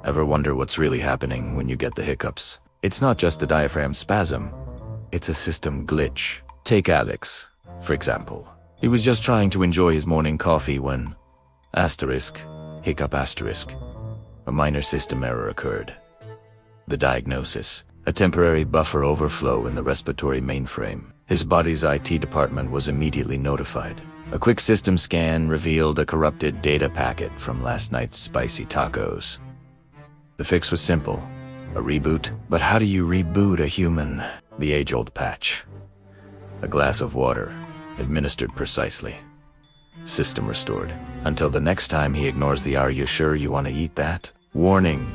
Ever wonder what's really happening when you get the hiccups? It's not just a diaphragm spasm, it's a system glitch. Take Alex, for example. He was just trying to enjoy his morning coffee when hiccup asterisk, a minor system error occurred. The diagnosis: a temporary buffer overflow in the respiratory mainframe. His body's IT department was immediately notified. A quick system scan revealed a corrupted data packet from last night's spicy tacos. The fix was simple: a reboot. But how do you reboot a human? The age-old patch. A glass of water, administered precisely. System restored. Until the next time he ignores the "Are you sure you want to eat that?" warning.